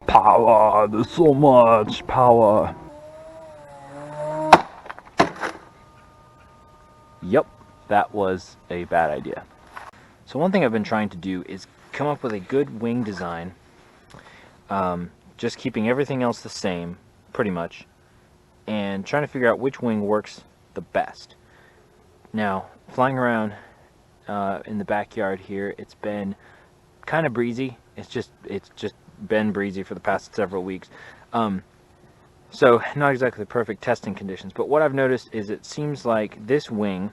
Power, there's so much power. Yep, that was a bad idea. So one thing I've been trying to do is come up with a good wing design, just keeping everything else the same, pretty much, and trying to figure out which wing works the best. Now, flying around in the backyard here, it's been kind of breezy. It's just been breezy for the past several weeks. So not exactly the perfect testing conditions, but what I've noticed is it seems like this wing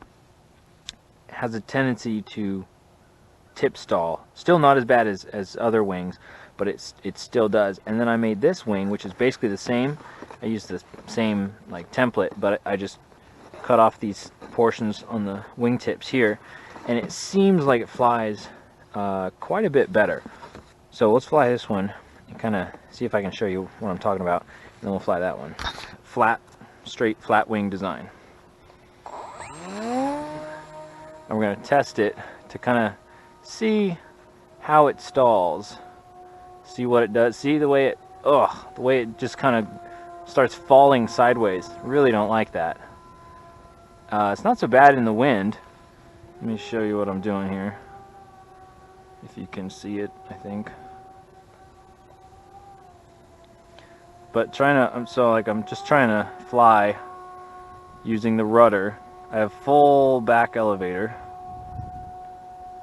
has a tendency to tip stall. Still not as bad as other wings, but it still does. And then I made this wing, which is basically the same. I used the same like template, but I just cut off these portions on the wingtips here, and it seems like it flies quite a bit better. So let's fly this one and kind of see if I can show you what I'm talking about, and then we'll fly that one. Straight flat wing design. And we're going to test it to kind of see how it stalls. See what it does. See the way it just kind of starts falling sideways. Really don't like that. It's not so bad in the wind. Let me show you what I'm doing here. If you can see it, I think. But I'm just trying to fly using the rudder. I have full back elevator,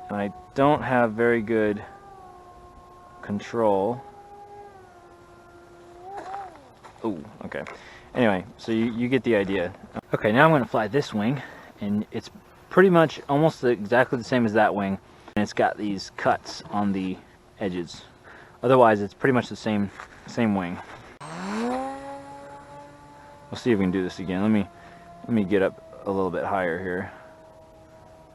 and I don't have very good control. Oh, okay. Anyway, so you get the idea. Okay, now I'm going to fly this wing, and it's pretty much almost exactly the same as that wing, and it's got these cuts on the edges. Otherwise, it's pretty much the same wing. We'll see if we can do this again. Let me get up a little bit higher here.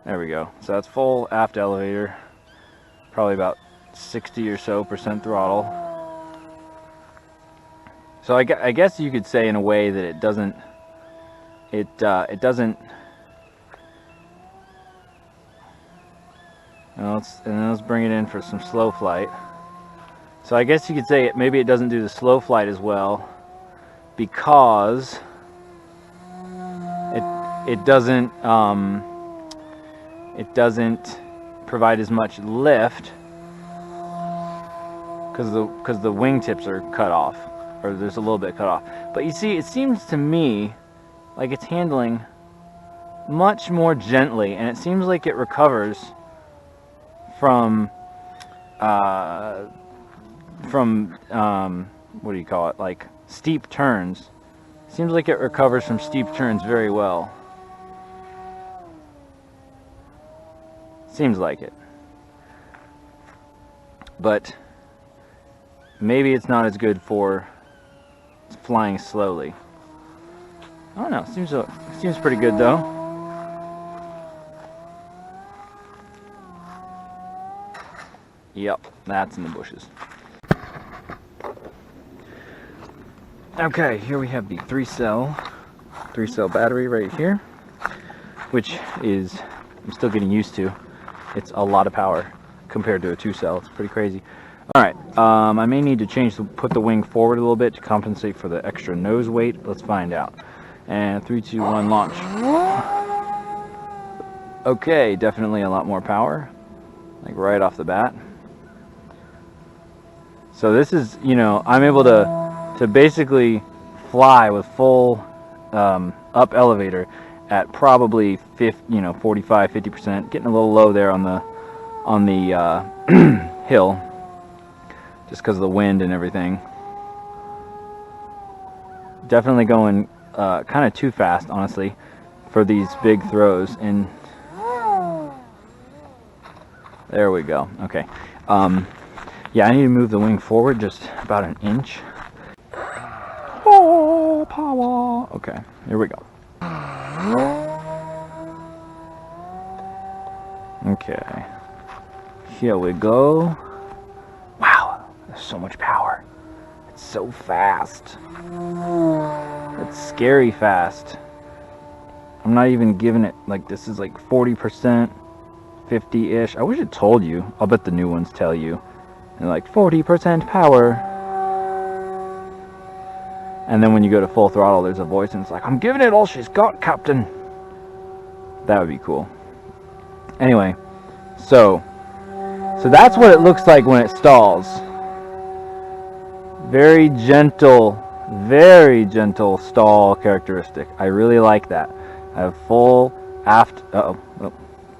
There we go. So that's full aft elevator, probably about 60% or so throttle. So I guess you could say in a way that it doesn't. And let's bring it in for some slow flight. So I guess you could say maybe it doesn't do the slow flight as well, because it doesn't provide as much lift because the wingtips are cut off, or there's a little bit cut off. But you see, it seems to me like it's handling much more gently, and it seems like it recovers from what do you call it, like steep turns. Seems like it recovers from steep turns very well. Seems like it. But maybe it's not as good for flying slowly. I don't know. Seems pretty good though. Yep, that's in the bushes. Okay, here we have the three cell battery right here, which is, I'm still getting used to. It's a lot of power compared to a 2-cell. It's pretty crazy. Alright, I may need to put the wing forward a little bit to compensate for the extra nose weight. Let's find out. And 3, 2, 1, launch. Okay, definitely a lot more power, like right off the bat. So this is, I'm able to basically fly with full up elevator at probably 45-50%, getting a little low there on the hill, just because of the wind and everything. Definitely going kind of too fast, honestly, for these big throws. And there we go. Okay. Yeah, I need to move the wing forward just about an inch. Oh, power. Okay, here we go. Okay, here we go. Wow, there's so much power. It's so fast. It's scary fast. I'm not even giving it, like, this is like 40%, 50-ish. I wish it told you. I'll bet the new ones tell you. And like 40% power. And then when you go to full throttle, there's a voice and it's like, I'm giving it all she's got, Captain. That would be cool. Anyway, so that's what it looks like when it stalls. Very gentle stall characteristic. I really like that. I have full aft,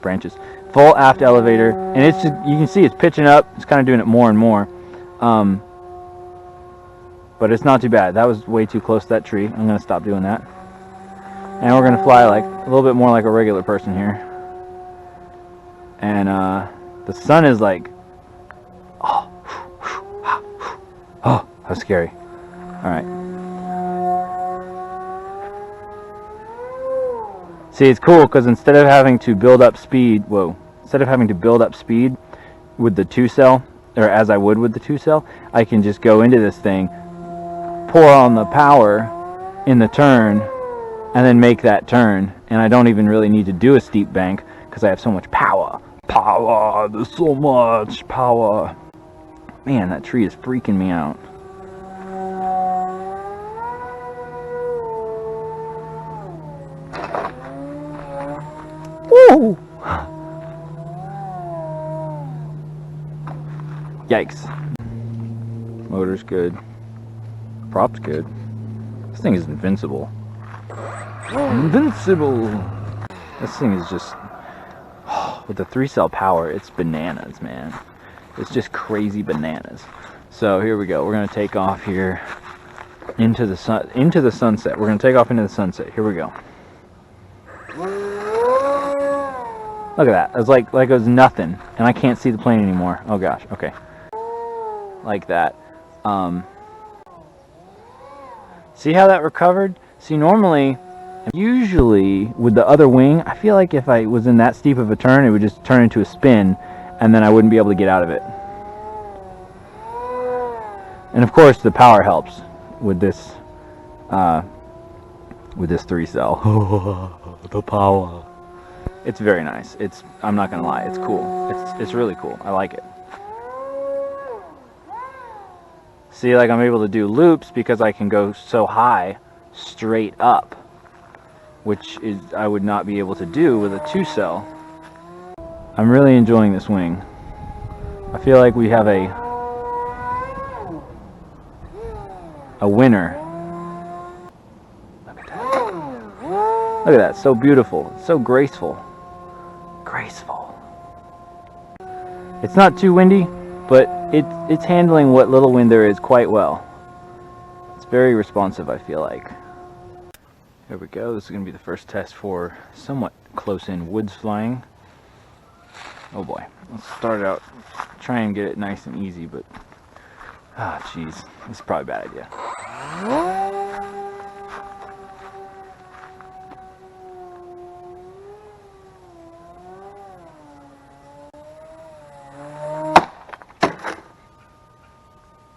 branches. Full aft elevator, and it's just, you can see it's pitching up. It's kind of doing it more and more. But it's not too bad. That was way too close to that tree. I'm going to stop doing that. And we're going to fly like a little bit more like a regular person here. And the sun is like, oh, how scary. Alright. See, it's cool because instead of having to build up speed, with the 2-cell, or as I would with the 2-cell, I can just go into this thing, pour on the power in the turn, and then make that turn. And I don't even really need to do a steep bank because I have so much power. There's so much power. Man, that tree is freaking me out. Woo! Yikes. Motor's good. Prop's good. This thing is invincible. Invincible! This thing is just... with the 3-cell power, it's bananas, man. It's just crazy bananas. So here we go. We're going to take off here into the sunset. We're going to take off into the sunset. Here we go. Look at that. It's like it was nothing, and I can't see the plane anymore. Oh gosh. Okay. Like that. See how that recovered? See, usually with the other wing, I feel like if I was in that steep of a turn, it would just turn into a spin, and then I wouldn't be able to get out of it. And of course, the power helps with this 3-cell. The power. It's very nice. I'm not gonna lie, it's cool. It's really cool. I like it. See, like I'm able to do loops because I can go so high straight up, which is I would not be able to do with a 2-cell. I'm really enjoying this wing. I feel like we have a winner. Look at that. Look at that. So beautiful. So graceful. It's not too windy, but it's handling what little wind there is quite well. It's very responsive, I feel like. Here we go. This is going to be the first test for somewhat close-in woods flying. Oh boy. Let's start out, try and get it nice and easy, but... jeez. This is probably a bad idea.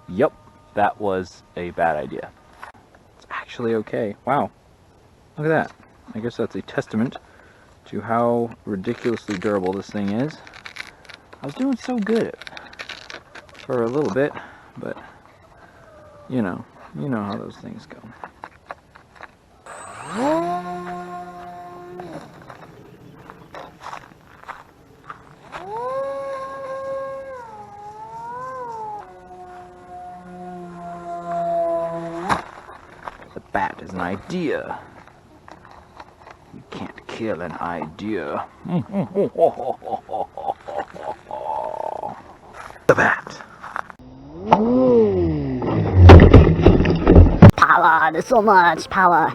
Yep, that was a bad idea. It's actually okay. Wow. Look at that. I guess that's a testament to how ridiculously durable this thing is. I was doing so good for a little bit, but you know how those things go. The bat is an idea. You can't kill an idea. The bat. Power, there's so much power.